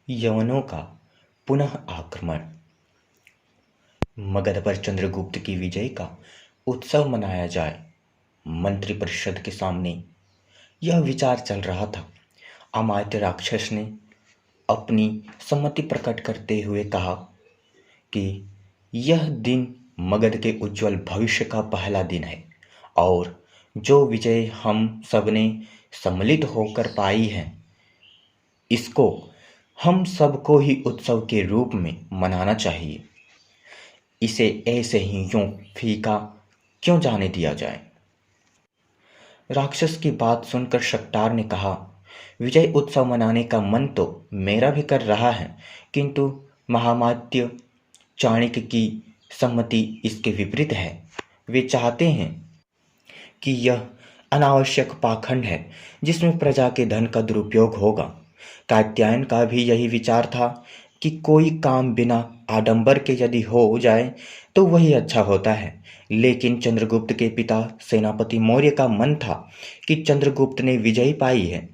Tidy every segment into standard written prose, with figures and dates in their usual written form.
यवनों का पुनः आक्रमण। मगध पर चंद्रगुप्त की विजय का उत्सव मनाया जाए। मंत्रिपरिषद के सामने यह विचार चल रहा था। अमात्य राक्षस ने अपनी सम्मति प्रकट करते हुए कहा कि यह दिन मगध के उज्जवल भविष्य का पहला दिन है और जो विजय हम सबने सम्मिलित होकर पाई है, इसको हम सबको ही उत्सव के रूप में मनाना चाहिए। इसे ऐसे ही यूं फीका क्यों जाने दिया जाए। राक्षस की बात सुनकर शक्टार ने कहा, विजय उत्सव मनाने का मन तो मेरा भी कर रहा है, किंतु महामात्य चाणक्य की सम्मति इसके विपरीत है। वे चाहते हैं कि यह अनावश्यक पाखंड है जिसमें प्रजा के धन का दुरुपयोग होगा। कात्यायन का भी यही विचार था कि कोई काम बिना आडंबर के यदि हो जाए तो वही अच्छा होता है, लेकिन चंद्रगुप्त के पिता सेनापति मौर्य का मन था कि चंद्रगुप्त ने विजय पाई है,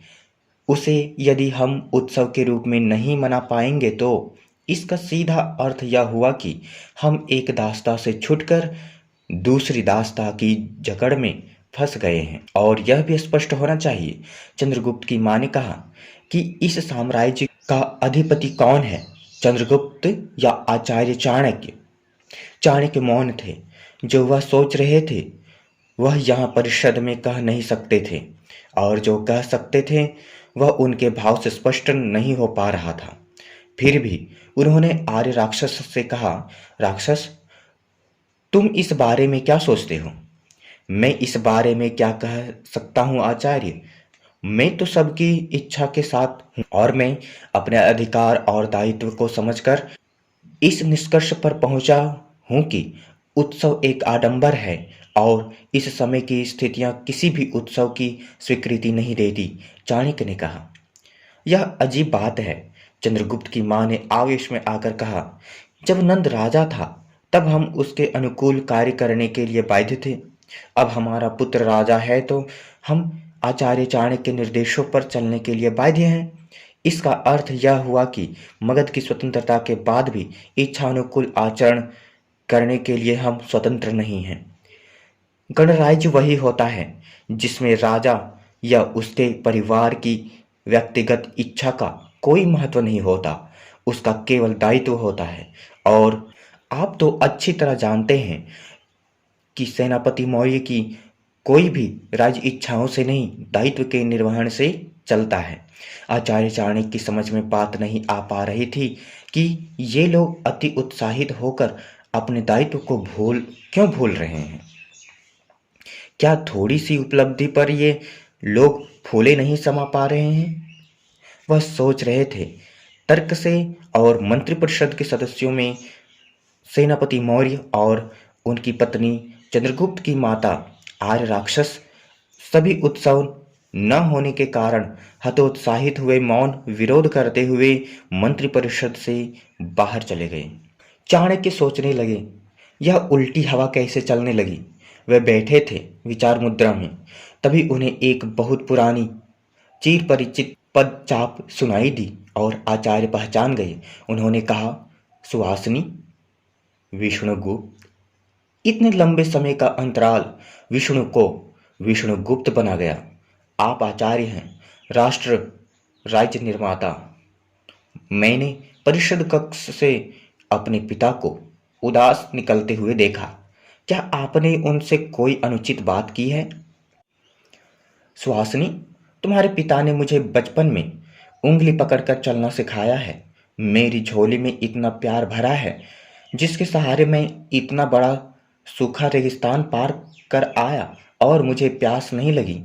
उसे यदि हम उत्सव के रूप में नहीं मना पाएंगे तो इसका सीधा अर्थ यह हुआ कि हम एक दास्ता से छूटकर दूसरी दास्ता की जकड़ में फंस गए हैं। और यह भी स्पष्ट होना चाहिए, चंद्रगुप्त की मां ने कहा कि इस साम्राज्य का अधिपति कौन है, चंद्रगुप्त या आचार्य चाणक्य। चाणक्य मौन थे। जो वह सोच रहे थे वह यहाँ परिषद में कह नहीं सकते थे, और जो कह सकते थे वह उनके भाव से स्पष्ट नहीं हो पा रहा था। फिर भी उन्होंने आर्य राक्षस से कहा, राक्षस, तुम इस बारे में क्या सोचते हो? मैं इस बारे में क्या कह सकता हूँ आचार्य? मैं तो सबकी इच्छा के साथ हूँ और मैं अपने अधिकार और दायित्व को समझकर इस निष्कर्ष पर पहुंचा हूं कि उत्सव एक आडंबर है और इस समय की स्थितियां किसी भी उत्सव की स्वीकृति नहीं देती, चाणक्य ने कहा। यह अजीब बात है, चंद्रगुप्त की मां ने आवेश में आकर कहा। जब नंद राजा था तब हम उसके अनुकूल कार्य करने के लिए बाध्य थे। अब हमारा पुत्र राजा है तो हम आचार्य चाणक्य के निर्देशों पर चलने के लिए बाध्य हैं। इसका अर्थ यह हुआ कि मगध की स्वतंत्रता के बाद भी इच्छानुकूल आचरण करने के लिए हम स्वतंत्र नहीं हैं। गणराज्य वही होता है जिसमें राजा या उसके परिवार की व्यक्तिगत इच्छा का कोई महत्व नहीं होता, उसका केवल दायित्व होता है। और आप तो अच्छी तरह जानते हैं कि सेनापति मौर्य की कोई भी राज्य इच्छाओं से नहीं, दायित्व के निर्वहन से चलता है। आचार्य चाणक्य की समझ में बात नहीं आ पा रही थी कि ये लोग अति उत्साहित होकर अपने दायित्व को क्यों भूल रहे हैं। क्या थोड़ी सी उपलब्धि पर ये लोग फूले नहीं समा पा रहे हैं? वह सोच रहे थे। तर्क से और मंत्रिपरिषद के सदस्यों में सेनापति मौर्य और उनकी पत्नी चंद्रगुप्त की माता आर्य राक्षस सभी उत्सव न होने के कारण हतोत्साहित हुए मौन विरोध करते हुए मंत्रिपरिषद से बाहर चले गए। चाणक्य सोचने लगे, यह उल्टी हवा कैसे चलने लगी। वे बैठे थे विचार मुद्रा में, तभी उन्हें एक बहुत पुरानी चिर परिचित पद चाप सुनाई दी और आचार्य पहचान गए। उन्होंने कहा, सुहासिनी, विष्णुगुप्त। इतने लंबे समय का अंतराल विष्णु को विष्णुगुप्त बना गया। आप आचार्य हैं, राष्ट्र राज्य निर्माता। मैंने परिषद कक्ष से अपने पिता को उदास निकलते हुए देखा। क्या आपने उनसे कोई अनुचित बात की है? सुहासिनी, तुम्हारे पिता ने मुझे बचपन में उंगली पकड़कर चलना सिखाया है। मेरी झोली में इतना प्यार भरा है जिसके सहारे मैं इतना बड़ा सूखा रेगिस्तान पार कर आया और मुझे प्यास नहीं लगी।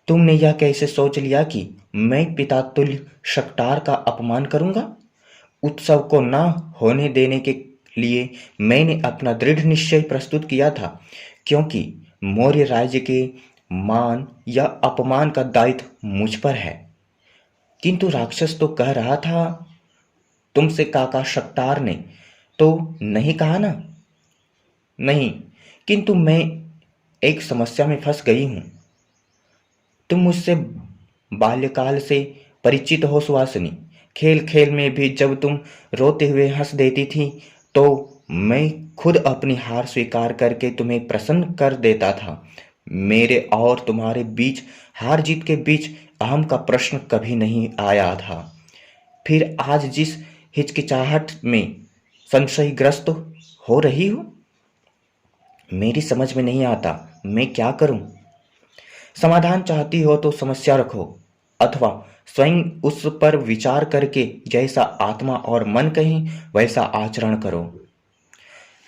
तुमने यह कैसे सोच लिया कि मैं पिता तुल्य शक्टार का अपमान करूंगा? उत्सव को न होने देने के लिए मैंने अपना दृढ़ निश्चय प्रस्तुत किया था, क्योंकि मौर्य राज्य के मान या अपमान का दायित्व मुझ पर है। किंतु राक्षस तो कह रहा था, तुमसे काका शक्टार ने तो नहीं कहा ना? नहीं, किंतु मैं एक समस्या में फंस गई हूं। तुम मुझसे बाल्यकाल से परिचित हो सुहासिनी। खेल खेल में भी जब तुम रोते हुए हंस देती थी तो मैं खुद अपनी हार स्वीकार करके तुम्हें प्रसन्न कर देता था। मेरे और तुम्हारे बीच, हार जीत के बीच अहम का प्रश्न कभी नहीं आया था। फिर आज जिस हिचकिचाहट में संशयग्रस्त हो रही हो, मेरी समझ में नहीं आता मैं क्या करूं। समाधान चाहती हो तो समस्या रखो, अथवा स्वयं उस पर विचार करके जैसा आत्मा और मन कहें वैसा आचरण करो।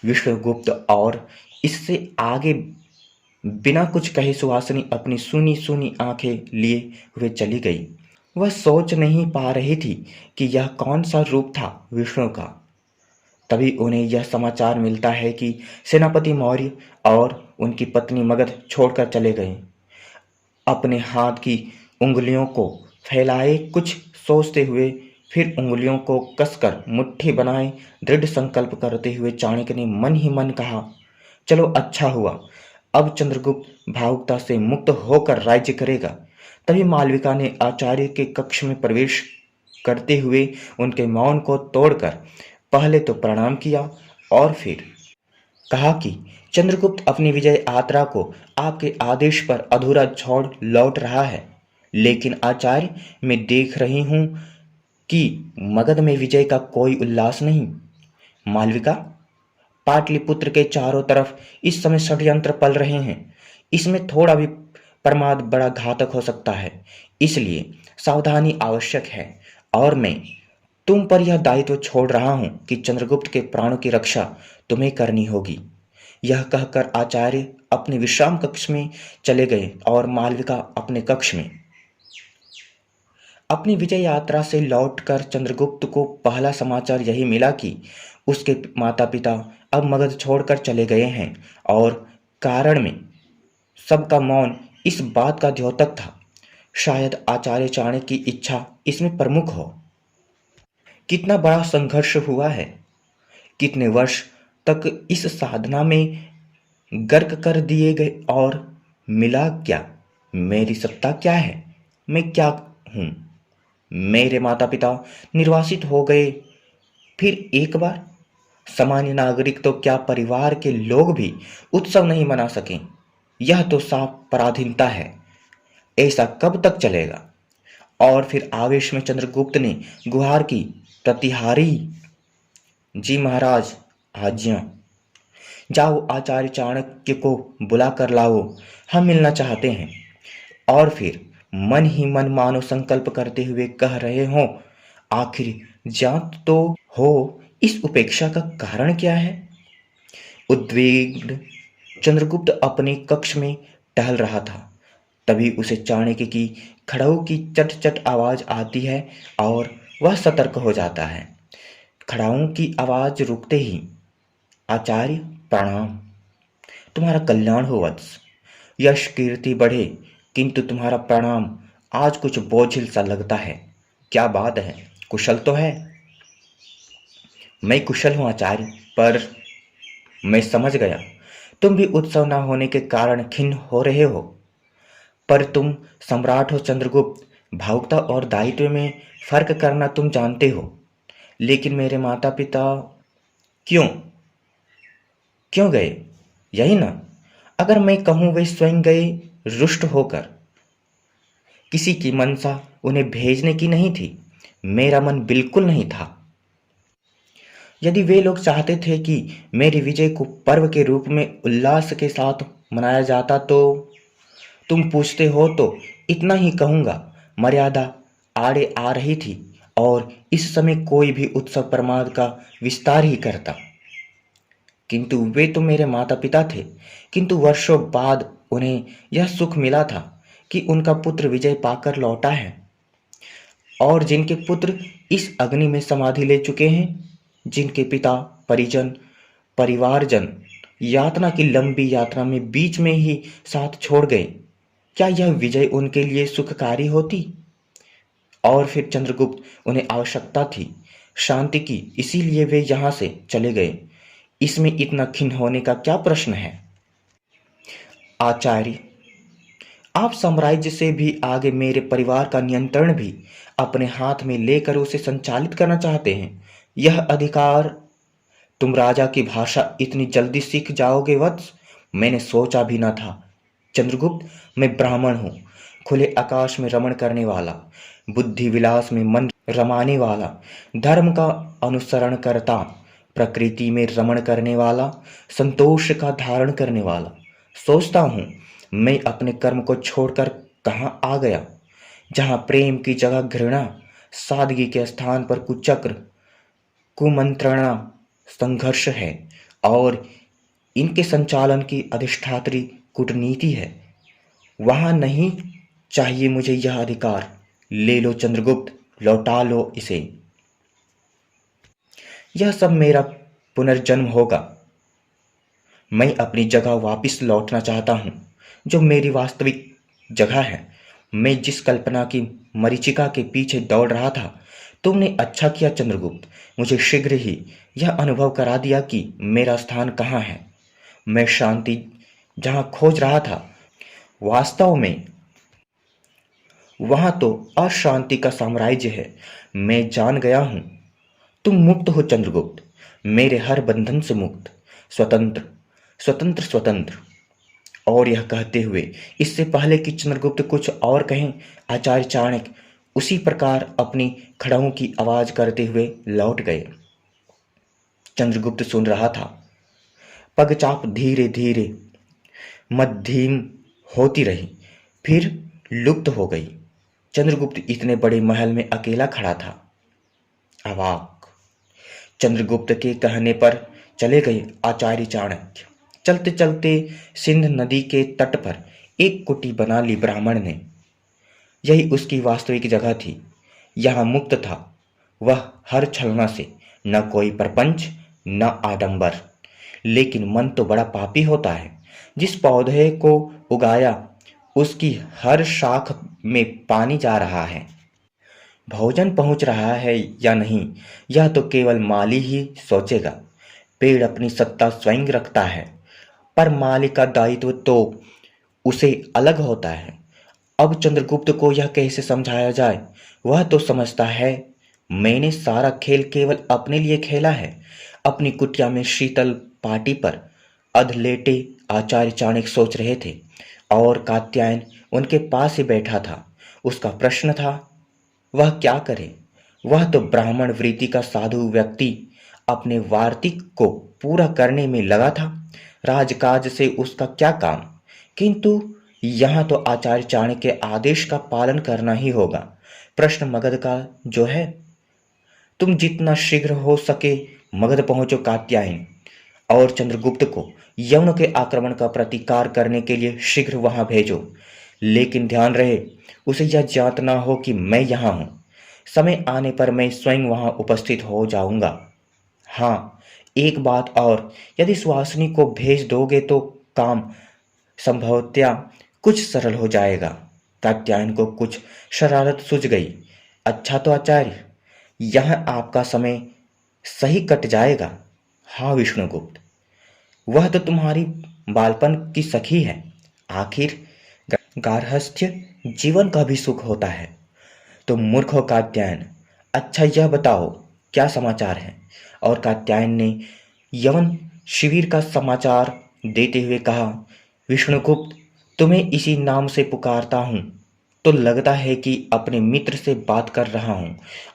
विष्णुगुप्त और इससे आगे बिना कुछ कहे सुहासिनी अपनी सुनी सुनी आंखें लिए हुए चली गई। वह सोच नहीं पा रही थी कि यह कौन सा रूप था विष्णु का। तभी उन्हें यह समाचार मिलता है कि सेनापति मौर्य और उनकी पत्नी मगध छोड़कर चले गए। अपने हाथ की उंगलियों को फैलाए कुछ सोचते हुए, फिर उंगलियों को कसकर मुट्ठी बनाए दृढ़ संकल्प करते हुए चाणक्य ने मन ही मन कहा, चलो अच्छा हुआ, अब चंद्रगुप्त भावुकता से मुक्त होकर राज्य करेगा। तभी मालविका ने आचार्य के कक्ष में प्रवेश करते हुए उनके मौन को तोड़कर पहले तो प्रणाम किया और फिर कहा कि चंद्रगुप्त अपनी विजय यात्रा को आपके आदेश पर अधूरा छोड़ लौट रहा है, लेकिन आचार्य मैं देख रही हूं कि मगध में विजय का कोई उल्लास नहीं। मालविका, पाटलिपुत्र के चारों तरफ इस समय षड्यंत्र पल रहे हैं। इसमें थोड़ा भी प्रमाद बड़ा घातक हो सकता है, इसलिए सावधानी आवश्यक है। और मैं तुम पर यह दायित्व छोड़ रहा हूं कि चंद्रगुप्त के प्राणों की रक्षा तुम्हें करनी होगी। यह कहकर आचार्य अपने विश्राम कक्ष में चले गए और मालविका अपने कक्ष में। अपनी विजय यात्रा से लौटकर चंद्रगुप्त को पहला समाचार यही मिला कि उसके माता पिता अब मगध छोड़कर चले गए हैं, और कारण में सबका मौन इस बात का द्योतक था। शायद आचार्य चाणक्य की इच्छा इसमें प्रमुख हो। कितना बड़ा संघर्ष हुआ है, कितने वर्ष तक इस साधना में गर्क कर दिए गए, और मिला क्या? मेरी सत्ता क्या है? मैं क्या हूं? मेरे माता पिता निर्वासित हो गए फिर एक बार। सामान्य नागरिक तो क्या परिवार के लोग भी उत्सव नहीं मना सके। यह तो साफ पराधीनता है। ऐसा कब तक चलेगा? और फिर आवेश में चंद्रगुप्त ने गुहार की, प्रतिहारी जी महाराज, आज्ञा। जाओ आचार्य चाणक्य को बुला कर लाओ, हम मिलना चाहते हैं। और फिर मन ही मन मानो संकल्प करते हुए कह रहे हो, आखिर जात तो हो, इस उपेक्षा का कारण क्या है? उद्विग्न चंद्रगुप्त अपने कक्ष में टहल रहा था। तभी उसे चाणक्य की खड़ाऊ की चट चट आवाज आती है और वह सतर्क हो जाता है। खड़ाऊ की आवाज रुकते ही, आचार्य प्रणाम, तुम्हारा कल्याण हो वत्स। यश कीर्ति बढ़े, किंतु तुम्हारा प्रणाम आज कुछ बोझिल सा लगता है। क्या बात है, कुशल तो है? मैं कुशल हूं आचार्य, पर मैं समझ गया तुम भी उत्सव न होने के कारण खिन्न हो रहे हो। पर तुम सम्राट हो चंद्रगुप्त, भावुकता और दायित्व में फर्क करना तुम जानते हो। लेकिन मेरे माता पिता क्यों क्यों गए? यही ना? अगर मैं कहूं वे स्वयं गए रुष्ट होकर। किसी की मनसा उन्हें भेजने की नहीं थी, मेरा मन बिल्कुल नहीं था। यदि वे लोग चाहते थे कि मेरी विजय को पर्व के रूप में उल्लास के साथ मनाया जाता तो तुम पूछते हो तो इतना ही कहूंगा, मर्यादा आड़े आ रही थी और इस समय कोई भी उत्सव प्रमाद का विस्तार ही करता। किंतु वे तो मेरे माता पिता थे, किंतु वर्षों बाद उन्हें यह सुख मिला था कि उनका पुत्र विजय पाकर लौटा है, और जिनके पुत्र इस अग्नि में समाधि ले चुके हैं, जिनके पिता, परिजन, परिवारजन यातना की लंबी यात्रा में बीच में ही साथ छोड़ गए, क्या यह विजय उनके लिए सुखकारी होती? और फिर चंद्रगुप्त, उन्हें आवश्यकता थी शांति की, इसीलिए वे यहां से चले गए। इसमें इतना खिन्न होने का क्या प्रश्न है? आचार्य, आप साम्राज्य से भी आगे मेरे परिवार का नियंत्रण भी अपने हाथ में लेकर उसे संचालित करना चाहते हैं। यह अधिकार तुम राजा की भाषा इतनी जल्दी सीख जाओगे वत्स? मैंने सोचा भी न था। चंद्रगुप्त, मैं ब्राह्मण हूँ, खुले आकाश में रमण करने वाला, बुद्धि विलास में मन रमाने वाला, धर्म का अनुसरण करता, प्रकृति में रमण करने वाला, संतोष का धारण करने वाला। सोचता हूँ मैं अपने कर्म को छोड़कर कहाँ आ गया, जहाँ प्रेम की जगह घृणा, सादगी के स्थान पर कुचक्र, कुमंत्रणा, संघर्ष है और इनके संचालन की अधिष्ठात्री कूटनीति है। वहां नहीं चाहिए मुझे यह अधिकार। ले लो चंद्रगुप्त, लौटा लो इसे। यह सब मेरा पुनर्जन्म होगा। मैं अपनी जगह वापस लौटना चाहता हूँ, जो मेरी वास्तविक जगह है। मैं जिस कल्पना की मरीचिका के पीछे दौड़ रहा था, तुमने अच्छा किया चंद्रगुप्त, मुझे शीघ्र ही यह अनुभव करा दिया कि मेरा स्थान कहाँ है। मैं शांति जहाँ खोज रहा था, वास्तव में वहाँ तो अशांति का साम्राज्य है। मैं जान गया हूँ। तुम मुक्त हो चंद्रगुप्त, मेरे हर बंधन से मुक्त, स्वतंत्र स्वतंत्र स्वतंत्र। और यह कहते हुए, इससे पहले कि चंद्रगुप्त कुछ और कहें, आचार्य चाणक्य उसी प्रकार अपनी खड़ाओं की आवाज करते हुए लौट गए। चंद्रगुप्त सुन रहा था। पगचाप धीरे धीरे मध्यम होती रही, फिर लुप्त हो गई। चंद्रगुप्त इतने बड़े महल में अकेला खड़ा था, अवाक। चंद्रगुप्त के कहने पर चले गए आचार्य चाणक्य। चलते चलते सिंध नदी के तट पर एक कुटी बना ली ब्राह्मण ने। यही उसकी वास्तविक जगह थी। यहाँ मुक्त था वह हर छलना से, न कोई प्रपंच न आडंबर। लेकिन मन तो बड़ा पापी होता है। जिस पौधे को उगाया उसकी हर शाख में पानी जा रहा है, भोजन पहुंच रहा है या नहीं, यह तो केवल माली ही सोचेगा। पेड़ अपनी सत्ता स्वयं रखता है, पर माली का दायित्व तो उसे अलग होता है। अब चंद्रगुप्त को यह कैसे समझाया जाए? वह तो समझता है मैंने सारा खेल केवल अपने लिए खेला है। अपनी कुटिया में शीतल पाटी पर अधलेटे आचार्य चाणक्य सोच रहे थे और कात्यायन उनके पास ही बैठा था। उसका प्रश्न था, वह क्या करे? वह तो ब्राह्मण वृत्ति का साधु व्यक्ति अपने वार्तिक को पूरा करने में लगा था। राजकाज से उसका क्या काम? किंतु यहाँ तो आचार्य चाणक्य के आदेश का पालन करना ही होगा। प्रश्न मगध का जो है, तुम जितना शीघ्र हो सके मगध पहुंचो कात्यायन, और चंद्रगुप्त को यवन के आक्रमण का प्रतिकार करने के लिए शीघ्र वहां भेजो। लेकिन ध्यान रहे उसे यह ज्ञात ना हो कि मैं यहाँ हूं। समय आने पर मैं स्वयं वहां उपस्थित हो जाऊंगा। हाँ, एक बात और, यदि सुहासिनी को भेज दोगे तो काम संभवतया कुछ सरल हो जाएगा। कात्यायन को कुछ शरारत सूझ गई। अच्छा तो आचार्य, यह आपका समय सही कट जाएगा। हाँ विष्णुगुप्त, वह तो तुम्हारी बालपन की सखी है। आखिर गार्हस्थ्य जीवन का भी सुख होता है। तुम मूर्ख हो कात्यायन। अच्छा यह बताओ क्या समाचार है? और कात्यायन ने यवन शिविर का समाचार देते हुए कहा, विष्णुगुप्त, तुम्हें इसी नाम से पुकारता हूं तो लगता है कि अपने मित्र से बात कर रहा हूं,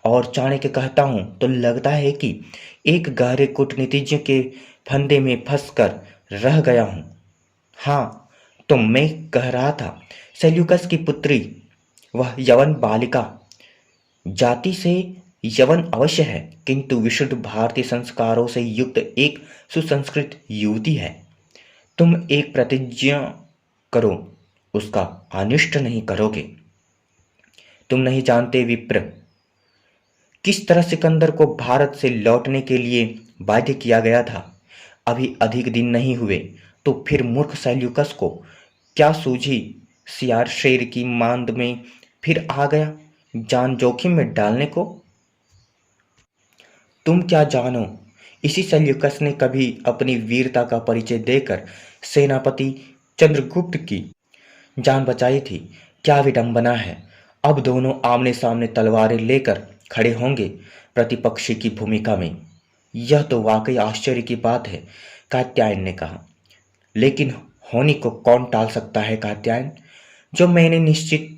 और चाणक्य कहता हूं तो लगता है कि एक गहरे कूटनीतिज्ञ के फंदे में फंसकर रह गया हूं। हाँ, तो मैं कह रहा था, सेल्यूकस की पुत्री, वह यवन बालिका, जाति से यवन अवश्य है, किंतु विशुद्ध भारतीय संस्कारों से युक्त एक सुसंस्कृत युवती है। तुम एक प्रतिज्ञा करो, उसका अनिष्ट नहीं करोगे। तुम नहीं जानते विप्र, किस तरह सिकंदर को भारत से लौटने के लिए बाध्य किया गया था। अभी अधिक दिन नहीं हुए तो फिर मूर्ख सेल्यूकस को क्या सूझी, सियार शेर की मांद में फिर आ गया जान जोखिम में डालने को। तुम क्या जानो, इसी सेल्यूकस ने कभी अपनी वीरता का परिचय देकर सेनापति चंद्रगुप्त की जान बचाई थी। क्या विडंबना है। अब दोनों आमने सामने तलवारें लेकर खड़े होंगे प्रतिपक्षी की भूमिका में। यह तो वाकई आश्चर्य की बात है, कात्यायन ने कहा। लेकिन होनी को कौन टाल सकता है कात्यायन। जो मैंने निश्चित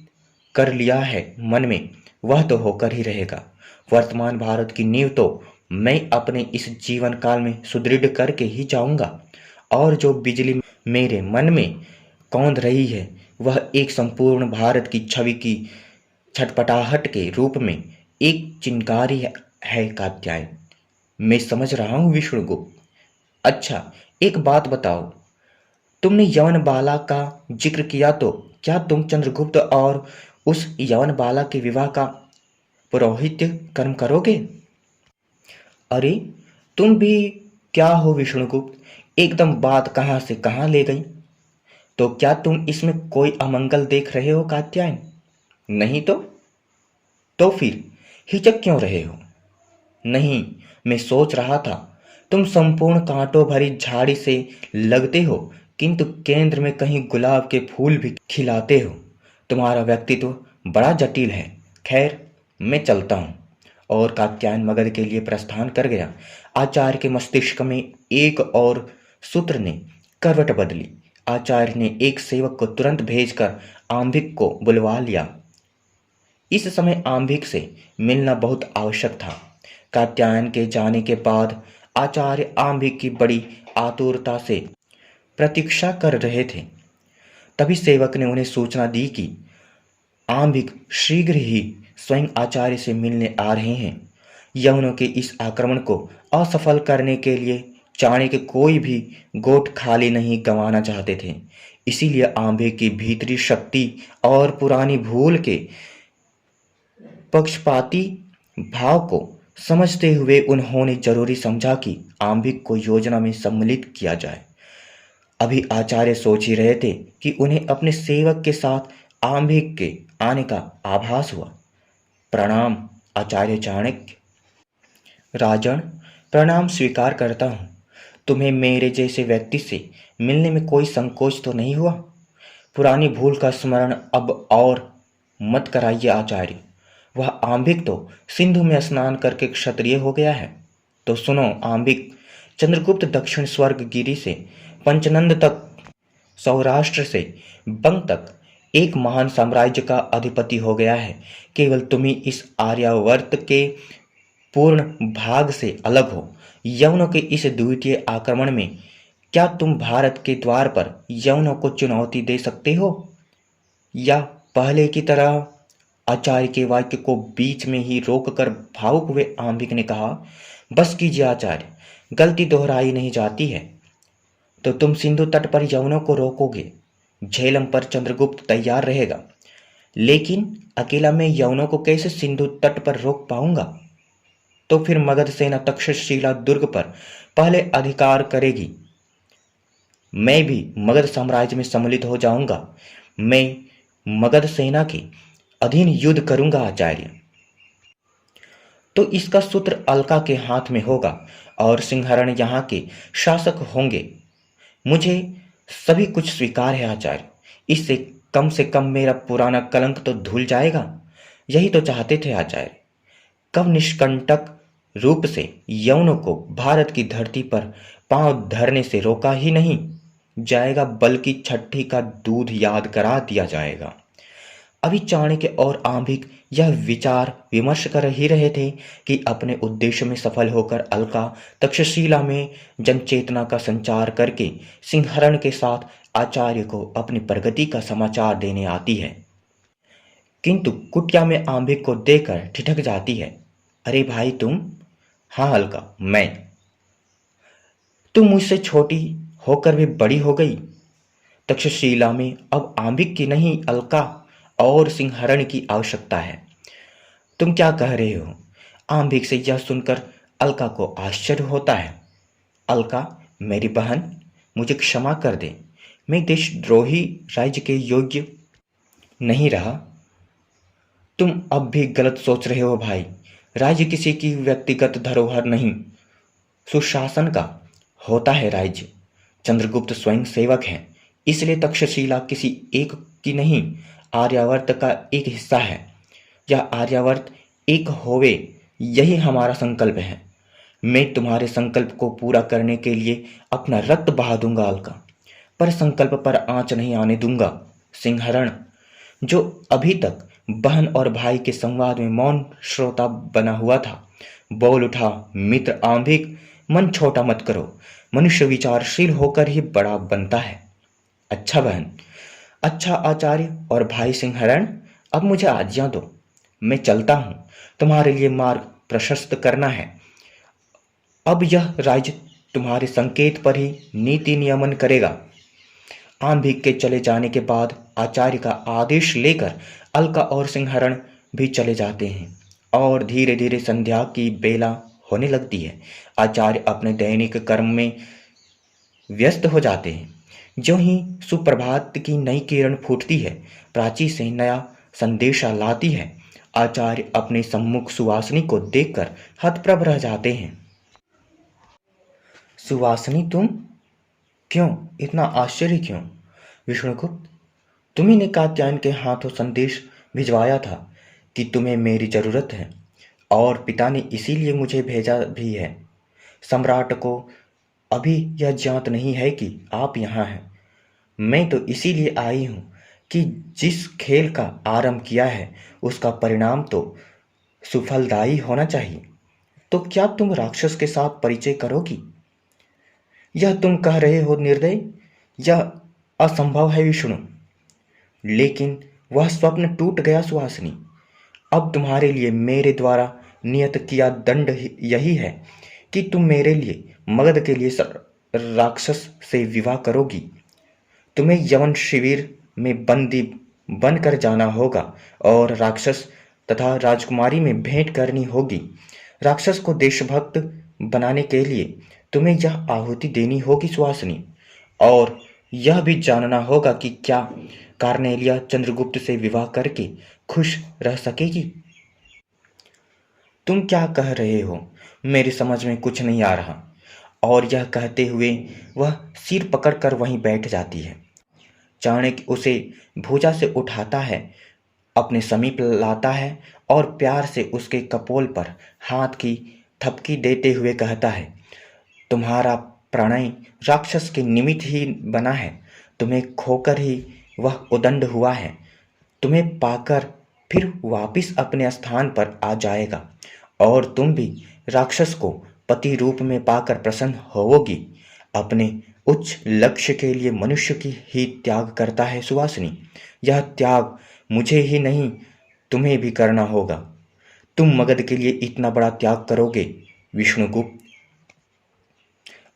कर लिया है मन में, वह तो होकर ही रहेगा। वर्तमान भारत की नींव तो मैं अपने इस जीवन काल में सुदृढ़ करके ही जाऊंगा। और जो बिजली मेरे मन में कौंध रही है, वह एक संपूर्ण भारत की छवि की छटपटाहट के रूप में एक चिंगारी है कात्यायन। मैं समझ रहा हूँ विष्णुगुप्त। अच्छा, एक बात बताओ, तुमने यवन बाला का जिक्र किया तो क्या तुम चंद्रगुप्त और उस यवन बाला के विवाह का पौरोहित्य कर्म करोगे? अरे, तुम भी क्या हो विष्णुगुप्त, एकदम बात कहाँ से कहाँ ले गई। तो क्या तुम इसमें कोई अमंगल देख रहे हो कात्यायन? नहीं तो फिर हिचक क्यों रहे हो? नहीं, मैं सोच रहा था, तुम संपूर्ण कांटों भरी झाड़ी से लगते हो, किंतु केंद्र में कहीं गुलाब के फूल भी खिलाते हो। तुम्हारा व्यक्तित्व बड़ा जटिल है। खैर, मैं चलता हूँ। और कात्यायन मगध के लिए प्रस्थान कर गया। आचार्य के मस्तिष्क में एक और सूत्र ने करवट बदली। आचार्य ने एक सेवक को तुरंत भेजकर आंबिक को बुलवा लिया। इस समय आंबिक से मिलना बहुत आवश्यक था। कात्यायन के जाने के बाद आचार्य आंबिक की बड़ी आतुरता से प्रतीक्षा कर रहे थे। तभी सेवक ने उन्हें सूचना दी कि आंबिक शीघ्र ही स्वयं आचार्य से मिलने आ रहे हैं। यवनों के इस आक्रमण को असफल करने के लिए चाणक्य कोई भी गोट खाली नहीं गंवाना चाहते थे। इसीलिए आंबिक की भीतरी शक्ति और पुरानी भूल के पक्षपाती भाव को समझते हुए उन्होंने जरूरी समझा कि आंबिक को योजना में सम्मिलित किया जाए। अभी आचार्य सोच ही रहे थे कि उन्हें अपने सेवक के साथ आंबिक के आने का आभास हुआ। प्रणाम आचार्य चाणक्य। राजन, प्रणाम स्वीकार करता हूँ। तुम्हें मेरे जैसे व्यक्ति से मिलने में कोई संकोच तो नहीं हुआ? पुरानी भूल का स्मरण अब और मत कराइए आचार्य। वह आंबिक तो सिंधु में स्नान करके क्षत्रिय हो गया है। तो सुनो आंबिक, चंद्रगुप्त दक्षिण स्वर्ग गिरी से पंचनंद तक, सौराष्ट्र से बंग तक एक महान साम्राज्य का अधिपति हो गया है। केवल तुम ही इस आर्यावर्त के पूर्ण भाग से अलग हो। यवनों के इस द्वितीय आक्रमण में क्या तुम भारत के द्वार पर यवनों को चुनौती दे सकते हो? या पहले की तरह? आचार्य के वाक्य को बीच में ही रोककर भावुक हुए आंबिक ने कहा, बस कीजिए आचार्य, गलती दोहराई नहीं जाती है। तो तुम सिंधु तट पर यवनों को रोकोगे, झेलम पर चंद्रगुप्त तैयार रहेगा, लेकिन अकेला मैं यवनों को कैसे सिंधु तट पर रोक पाऊंगा? तो फिर मगध सेना तक्षशिला दुर्ग पर पहले अधिकार करेगी। मैं भी मगध साम्राज्य में सम्मिलित हो जाऊंगा। मैं मगध सेना के अधीन युद्ध करूंगा आचार्य। तो इसका सूत्र अलका के हाथ में होगा और सिंहरण यहाँ के शासक होंगे। मुझे सभी कुछ स्वीकार है आचार्य। इससे कम से कम मेरा पुराना कलंक तो धुल जाएगा। यही तो चाहते थे आचार्य। कब निष्कंटक रूप से यवनों को भारत की धरती पर पांव धरने से रोका ही नहीं जाएगा, बल्कि छठी का दूध याद करा दिया जाएगा। अभी चाणक्य और आंबिक यह विचार विमर्श कर ही रहे थे कि अपने उद्देश्य में सफल होकर अलका तक्षशिला में जनचेतना का संचार करके सिंहरण के साथ आचार्य को अपनी प्रगति का समाचार देने आती है। किंतु कुटिया में आंबिक को देखकर ठिठक जाती है। अरे भाई तुम? हाँ अलका, मैं। तुम मुझसे छोटी होकर भी बड़ी हो गई। तक्षशिला में अब आंबिक की नहीं, अलका और सिंहरण की आवश्यकता है। तुम क्या कह रहे हो? आंबिक से यह सुनकर अलका को आश्चर्य होता है। अलका मेरी बहन, मुझे क्षमा कर दे। मैं देशद्रोही राज्य के योग्य नहीं रहा। तुम अब भी गलत सोच रहे हो भाई। राज्य किसी की व्यक्तिगत धरोहर नहीं, सुशासन का होता है राज्य। चंद्रगुप्त स्वयं सेवक हैं, इसलिए तक्षशिला किसी एक कि नहीं आर्यावर्त का एक हिस्सा है, यह आर्यावर्त एक होवे, यही हमारा संकल्प है। मैं तुम्हारे संकल्प को पूरा करने के लिए अपना रक्त बहा दूंगा अलका, पर संकल्प पर आंच नहीं आने दूंगा। सिंहरण, जो अभी तक बहन और भाई के संवाद में मौन श्रोता बना हुआ था, बोल उठा। मित्र आंभिक, मन छोटा मत करो, मनुष्य विचारशील होकर ही बड़ा बनता है। अच्छा बहन, अच्छा आचार्य और भाई सिंहरण, अब मुझे आज्ञा दो, मैं चलता हूं, तुम्हारे लिए मार्ग प्रशस्त करना है। अब यह राज्य तुम्हारे संकेत पर ही नीति नियमन करेगा। आंभिक के चले जाने के बाद आचार्य का आदेश लेकर अलका और सिंहरण भी चले जाते हैं और धीरे धीरे संध्या की बेला होने लगती है। आचार्य अपने दैनिक कर्म में व्यस्त हो जाते हैं। जो ही सुप्रभात की नई किरण फूटती है, प्राची से नया संदेशा लाती है, आचार्य अपने सम्मुख सुवासिनी को देखकर हतप्रभ रह जाते हैं। सुवासिनी, तुम क्यों इतना आश्चर्य क्यों? विष्णुगुप्त, तुम्ही ने कात्यायन के हाथों संदेश भिजवाया था कि तुम्हें मेरी जरूरत है, और पिता ने इसीलिए मुझे भेजा भी है। सम्राट को अभी यह ज्ञात नहीं है कि आप यहाँ हैं। मैं तो इसीलिए आई हूँ कि जिस खेल का आरंभ किया है उसका परिणाम तो सुफलदायी होना चाहिए। तो क्या तुम राक्षस के साथ परिचय करोगी? यह तुम कह रहे हो निर्दय, यह असंभव है विष्णु। लेकिन वह स्वप्न टूट गया सुहासिनी। अब तुम्हारे लिए मेरे द्वारा नियत किया दंड यही है कि तुम मेरे लिए मगध के लिए राक्षस से विवाह करोगी। तुम्हें यवन शिविर में बंदी बनकर जाना होगा और राक्षस तथा राजकुमारी में भेंट करनी होगी। राक्षस को देशभक्त बनाने के लिए तुम्हें यह आहुति देनी होगी सुहासिनी, और यह भी जानना होगा कि क्या कार्नेलिया चंद्रगुप्त से विवाह करके खुश रह सकेगी। तुम क्या कह रहे हो? मेरी समझ में कुछ नहीं आ रहा। और यह कहते हुए वह सिर पकड़कर वहीं बैठ जाती है। चाणक्य उसे भुजा से उठाता है, अपने समीप लाता है और प्यार से उसके कपोल पर हाथ की थपकी देते हुए कहता है, तुम्हारा प्रणय राक्षस के निमित्त ही बना है। तुम्हें खोकर ही वह उदंड हुआ है, तुम्हें पाकर फिर वापिस अपने स्थान पर आ जाएगा, और तुम भी राक्षस को पति रूप में पाकर प्रसन्न होवोगी। अपने उच्च लक्ष्य के लिए मनुष्य की ही त्याग करता है सुवासिनी। यह त्याग मुझे ही नहीं, तुम्हें भी करना होगा। तुम मगध के लिए इतना बड़ा त्याग करोगे विष्णुगुप्त?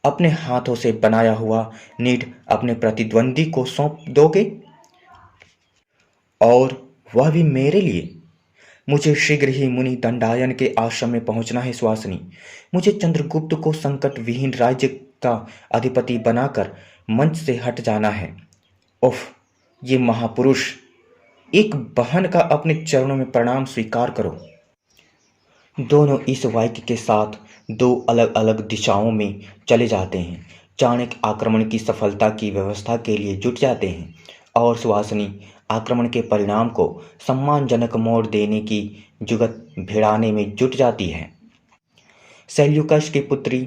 अपने हाथों से बनाया हुआ नीड अपने प्रतिद्वंदी को सौंप दोगे, और वह भी मेरे लिए? मुझे शीघ्र ही मुनि दंडायन के आश्रम में पहुंचना है सुहासिनी। मुझे चंद्रगुप्त को संकट विहीन राज्य का अधिपति बनाकर मंच से हट जाना है। उफ, ये महापुरुष! एक बहन का अपने चरणों में प्रणाम स्वीकार करो। दोनों इस वाक्य के साथ दो अलग अलग दिशाओं में चले जाते हैं। चाणक्य आक्रमण की सफलता की व्यवस्था के लिए जुट जाते हैं और सुहासिनी आक्रमण के परिणाम को सम्मानजनक मोड़ देने की जुगत भिड़ाने में जुट जाती है। सेल्यूकस की पुत्री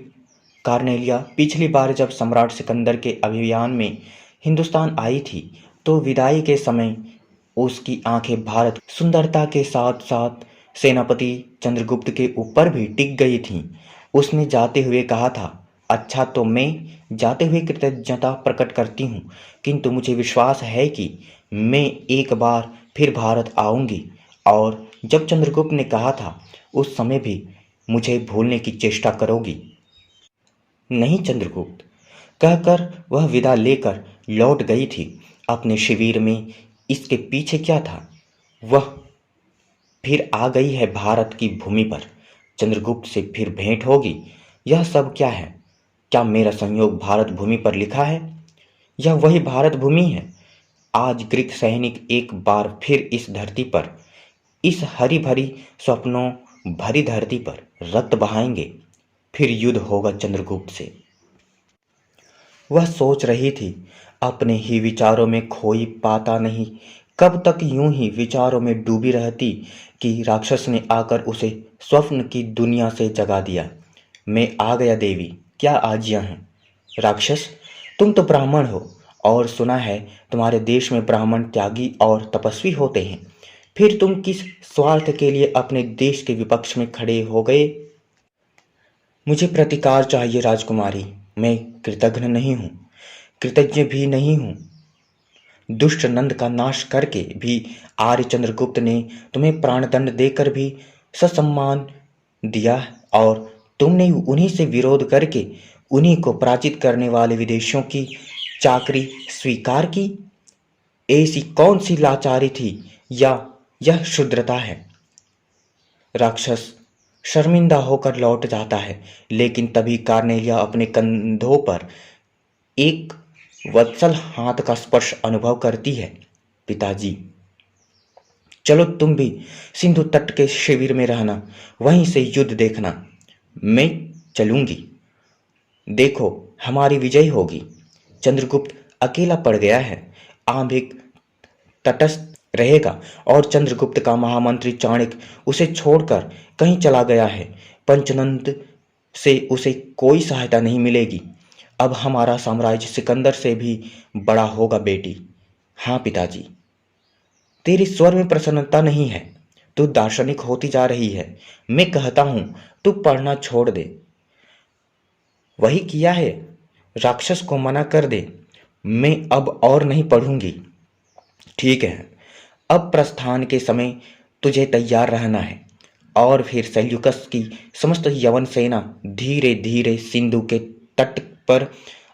कार्नेलिया पिछली बार जब सम्राट सिकंदर के अभियान में हिंदुस्तान आई थी, तो विदाई के समय उसकी आंखें भारत सुंदरता के साथ साथ सेनापति चंद्रगुप्त के ऊपर भी टिक गई थीं। उसने जाते हुए कहा था, अच्छा तो मैं जाते हुए कृतज्ञता प्रकट करती हूँ, किंतु मुझे विश्वास है कि मैं एक बार फिर भारत आऊँगी। और जब चंद्रगुप्त ने कहा था, उस समय भी मुझे भूलने की चेष्टा करोगी? नहीं चंद्रगुप्त, कहकर वह विदा लेकर लौट गई थी अपने शिविर में। इसके पीछे क्या था? वह फिर आ गई है भारत की भूमि पर, चंद्रगुप्त से फिर भेंट होगी। यह सब क्या है? क्या मेरा संयोग भारत भूमि पर लिखा है? यह वही भारत भूमि है। आज ग्रीक सैनिक एक बार फिर इस धरती पर, इस हरी भरी स्वप्नों भरी धरती पर रक्त बहाएंगे। फिर युद्ध होगा चंद्रगुप्त से। वह सोच रही थी, अपने ही विचारों में खोई पाता नहीं, कब तक यूं ही विचारों में डूबी रहती कि राक्षस ने आकर उसे स्वप्न की दुनिया से जगा दिया। मैं आ गया देवी, क्या आज्ञा है? राक्षस, तुम तो ब्राह्मण हो और सुना है तुम्हारे देश में ब्राह्मण त्यागी और तपस्वी होते हैं, फिर तुम किस स्वार्थ के लिए अपने देश के विपक्ष में खड़े हो गए? मुझे प्रतिकार चाहिए राजकुमारी, मैं कृतघ्न नहीं हूँ, कृतज्ञ भी नहीं हूँ। दुष्ट नंद का नाश करके भी आर्य चंद्रगुप्त ने तुम्हें प्राणदंड देकर भी ससम्मान दिया और तुमने उन्हीं से विरोध करके उन्हीं को पराजित करने वाले विदेशियों की चाकरी स्वीकार की। ऐसी कौन सी लाचारी थी या यह क्षुद्रता है? राक्षस शर्मिंदा होकर लौट जाता है, लेकिन तभी कार्नेलिया अपने कंधों पर एक वत्सल हाथ का स्पर्श अनुभव करती है। पिताजी, चलो तुम भी सिंधु तट के शिविर में रहना, वहीं से युद्ध देखना। मैं चलूंगी, देखो हमारी विजय होगी। चंद्रगुप्त अकेला पड़ गया है, आंभिक तटस्थ रहेगा और चंद्रगुप्त का महामंत्री चाणक्य उसे छोड़कर कहीं चला गया है। पंचनंद से उसे कोई सहायता नहीं मिलेगी। अब हमारा साम्राज्य सिकंदर से भी बड़ा होगा बेटी। हाँ पिताजी। तेरे स्वर में प्रसन्नता नहीं है, तू दार्शनिक होती जा रही है। मैं कहता हूं तू पढ़ना छोड़ दे। वही किया है, राक्षस को मना कर दे। मैं अब और नहीं पढ़ूंगी। ठीक है, अब प्रस्थान के समय तुझे तैयार रहना है। और फिर सेल्यूकस की समस्त यवन सेना धीरे धीरे सिंधु के तट पर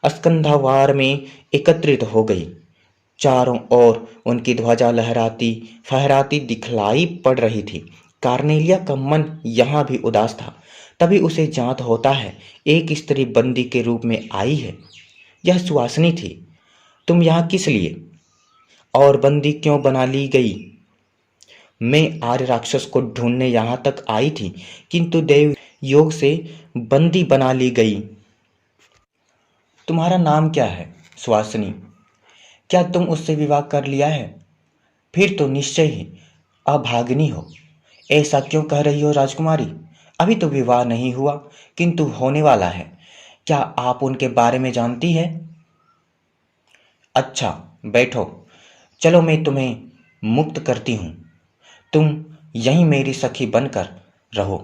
स्कंधावार में एकत्रित हो गई। चारों ओर उनकी ध्वजा लहराती फहराती दिखलाई पड़ रही थी। कार्नेलिया का मन यहाँ भी उदास था। तभी उसे ज्ञात होता है एक स्त्री बंदी के रूप में आई है। यह सुवासिनी थी। तुम यहाँ किस लिए और बंदी क्यों बना ली गई? मैं आर्य राक्षस को ढूंढने यहाँ तक आई थी, किंतु देव योग से बंदी बना ली गई। तुम्हारा नाम क्या है सुवासिनी? क्या तुम उससे विवाह कर लिया है? फिर तो निश्चय ही अभागिनी हो। ऐसा क्यों कह रही हो राजकुमारी? अभी तो विवाह नहीं हुआ, किंतु होने वाला है। क्या आप उनके बारे में जानती है? अच्छा, बैठो। चलो मैं तुम्हें मुक्त करती हूँ। तुम यहीं मेरी सखी बनकर रहो,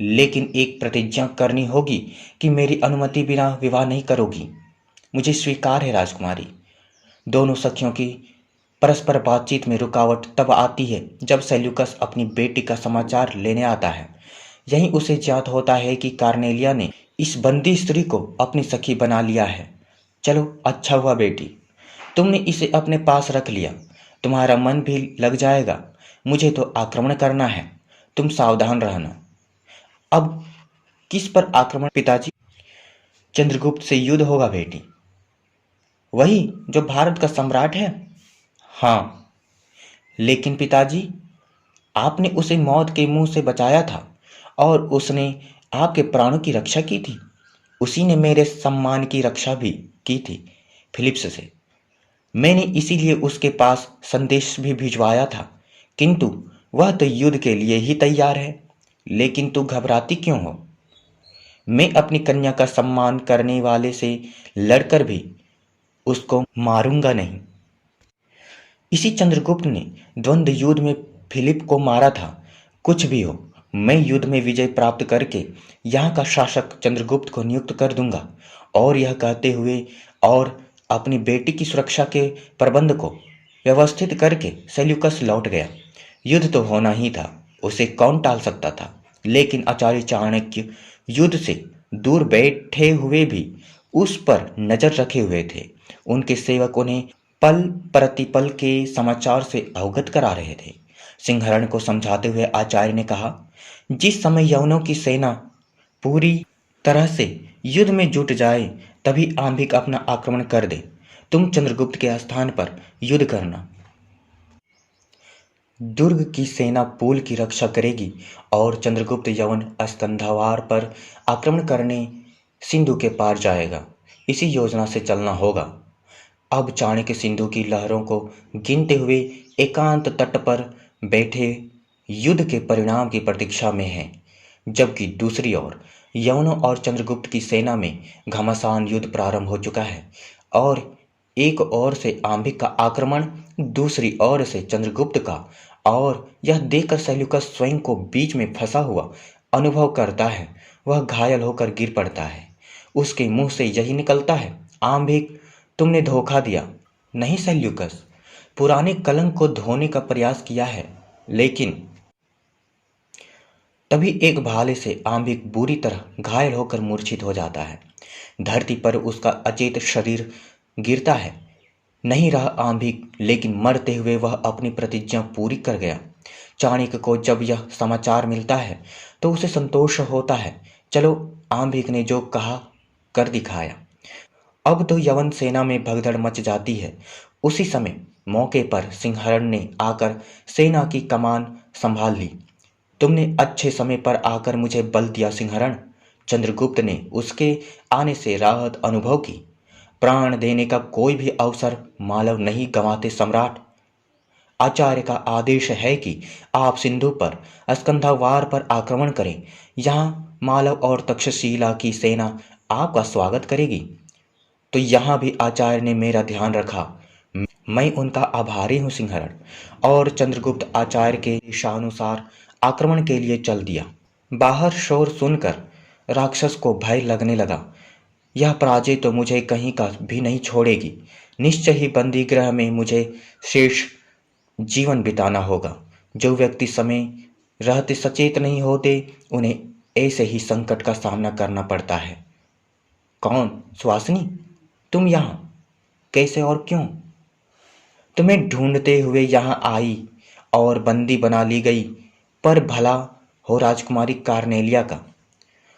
लेकिन एक प्रतिज्ञा करनी होगी कि मेरी अनुमति बिना विवाह नहीं करोगी। मुझे स्वीकार है राजकुमारी। दोनों सखियों की परस्पर बातचीत में रुकावट तब आती है जब सेल्यूकस अपनी बेटी का समाचार लेने आता है। यहीं उसे ज्ञात होता है कि कार्नेलिया ने इस बंदी स्त्री को अपनी सखी बना लिया है। चलो अच्छा हुआ बेटी, तुमने इसे अपने पास रख लिया। तुम्हारा मन भी लग जाएगा। मुझे तो आक्रमण करना है, तुम सावधान रहना। अब किस पर आक्रमण पिताजी? चंद्रगुप्त से युद्ध होगा बेटी। वही जो भारत का सम्राट है? हाँ, लेकिन पिताजी, आपने उसे मौत के मुंह से बचाया था और उसने आपके प्राणों की रक्षा की थी। उसी ने मेरे सम्मान की रक्षा भी की थी फिलिप्स से। मैंने इसीलिए उसके पास संदेश भी भिजवाया था, किंतु वह तो युद्ध के लिए ही तैयार है। लेकिन तू घबराती क्यों हो? मैं अपनी कन्या का सम्मान करने वाले से लड़कर भी उसको मारूंगा नहीं। इसी चंद्रगुप्त ने द्वंद्व युद्ध में फिलिप को मारा था। कुछ भी हो, मैं युद्ध में विजय प्राप्त करके यहाँ का शासक चंद्रगुप्त को नियुक्त कर दूंगा। और यह कहते हुए और अपनी बेटी की सुरक्षा के प्रबंध को व्यवस्थित करके सेल्यूकस लौट गया। युद्ध तो होना ही था, उसे कौन टाल सकता था? लेकिन आचार्य चाणक्य युद्ध से दूर बैठे हुए भी उस पर नजर रखे हुए थे। उनके सेवक उन्हें पल प्रतिपल के समाचार से अवगत करा रहे थे। सिंहरण को समझाते हुए आचार्य ने कहा, जिस समय यवनों की सेना पूरी तरह से युद्ध में जुट जाए तभी आंभिक अपना आक्रमण कर दे। तुम चंद्रगुप्त के स्थान पर युद्ध करना। दुर्ग की सेना पुल की रक्षा करेगी और चंद्रगुप्त यवन स्कंधावार पर आक्रमण करने सिंधु के पार जाएगा। इसी योजना से चलना होगा। अब चाणक्य सिंधु की लहरों को गिनते हुए एकांत तट पर बैठे युद्ध के परिणाम की प्रतीक्षा में हैं, जबकि दूसरी ओर यवनों और चंद्रगुप्त की सेना में घमासान युद्ध प्रारंभ हो चुका है। और एक ओर से आंभिक का आक्रमण, दूसरी ओर से चंद्रगुप्त का। और यह देखकर सेल्यूकस स्वयं को बीच में फंसा हुआ अनुभव करता है। वह घायल होकर गिर पड़ता है। उसके मुंह से यही निकलता है, आंभिक, तुमने धोखा दिया। नहीं सेल्यूकस, पुराने कलंक को धोने का प्रयास किया है, लेकिन तभी एक भाले से आंभिक बुरी तरह घायल होकर मूर्छित हो जाता है। धरती पर उसका अचेत शरीर गिरता है। नहीं रहा आंभिक, लेकिन मरते हुए वह अपनी प्रतिज्ञा पूरी कर गया। चाणक्य को जब यह समाचार मिलता है तो उसे संतोष होता है। चलो, आंभिक ने जो कहा कर दिखाया। अब तो यवन सेना में भगदड़ मच जाती है। उसी समय मौके पर सिंहरण ने आकर सेना की कमान संभाल ली। तुमने अच्छे समय पर आकर मुझे बल दिया सिंहरण। चंद्रगुप्त ने उसके आने से राहत अनुभव की। प्राण देने का कोई भी अवसर मालव नहीं गंवाते सम्राट। आचार्य का आदेश है कि आप सिंधु पर स्कंधावार पर आक्रमण करें। यहाँ मालव और तक्षशिला की सेना आपका स्वागत करेगी। तो यहाँ भी आचार्य ने मेरा ध्यान रखा। मैं उनका आभारी हूँ सिंहरण। और चंद्रगुप्त आचार्य के इच्छानुसार आक्रमण के लिए चल दिया। बाहर शोर सुनकर राक्षस को भय लगने लगा। यह पराजय तो मुझे कहीं का भी नहीं छोड़ेगी। निश्चय ही बंदी गृह में मुझे शेष जीवन बिताना होगा। जो व्यक्ति समय रहते सचेत नहीं होते, उन्हें ऐसे ही संकट का सामना करना पड़ता है। कौन? सुहासिनी, तुम यहाँ कैसे और क्यों? तुम्हें ढूंढते हुए यहाँ आई और बंदी बना ली गई। पर भला हो राजकुमारी कार्नेलिया का।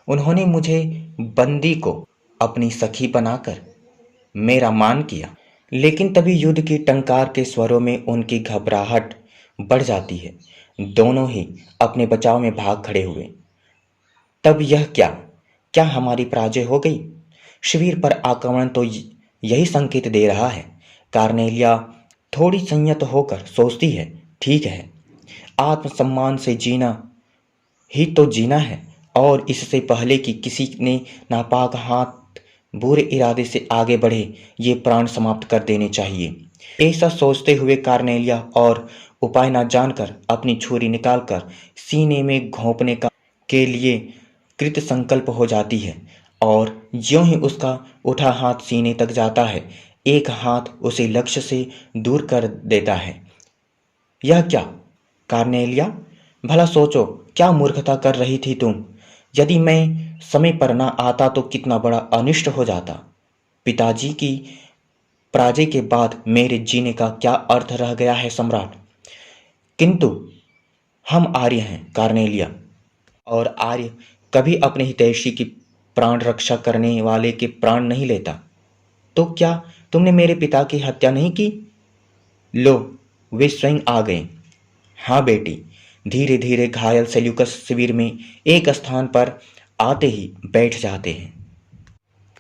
उन्होंने मुझे बंदी को अपनी सखी बनाकर मेरा मान किया। लेकिन तभी युद्ध की टंकार के स्वरों में उनकी घबराहट बढ़ जाती है। दोनों ही अपने बचाव में भाग खड़े हुए। तब यह क्या हमारी पराजय हो गई? शिविर पर आक्रमण तो यही संकेत दे रहा है। कार्नेलिया थोड़ी संयत होकर सोचती है, ठीक है, आत्मसम्मान से जीना ही तो जीना है, और इससे पहले कि किसी ने नापाक हाथ बुरे इरादे से आगे बढ़े, ये प्राण समाप्त कर देने चाहिए। ऐसा सोचते हुए कार्नेलिया और उपाय न जानकर अपनी छुरी निकालकर सीने में घोंपने के लिए कृत संकल्प हो जाती है। और ज्यों ही उसका उठा हाथ सीने तक जाता है, एक हाथ उसे लक्ष्य से दूर कर देता है। यह क्या कार्नेलिया, भला सोचो, क्या मूर्खता कर रही थी तुम? यदि मैं समय पर ना आता तो कितना बड़ा अनिष्ट हो जाता। पिताजी की पराजय के बाद मेरे जीने का क्या अर्थ रह गया है सम्राट? किंतु हम आर्य हैं कार्नेलिया, और आर्य कभी अपने हितैषी की प्राण रक्षा करने वाले के प्राण नहीं लेता। तो क्या तुमने मेरे पिता की हत्या नहीं की? लो, वे स्वयं आ गए। हाँ बेटी। धीरे धीरे घायल सेल्यूकस शिविर में एक स्थान पर आते ही बैठ जाते हैं।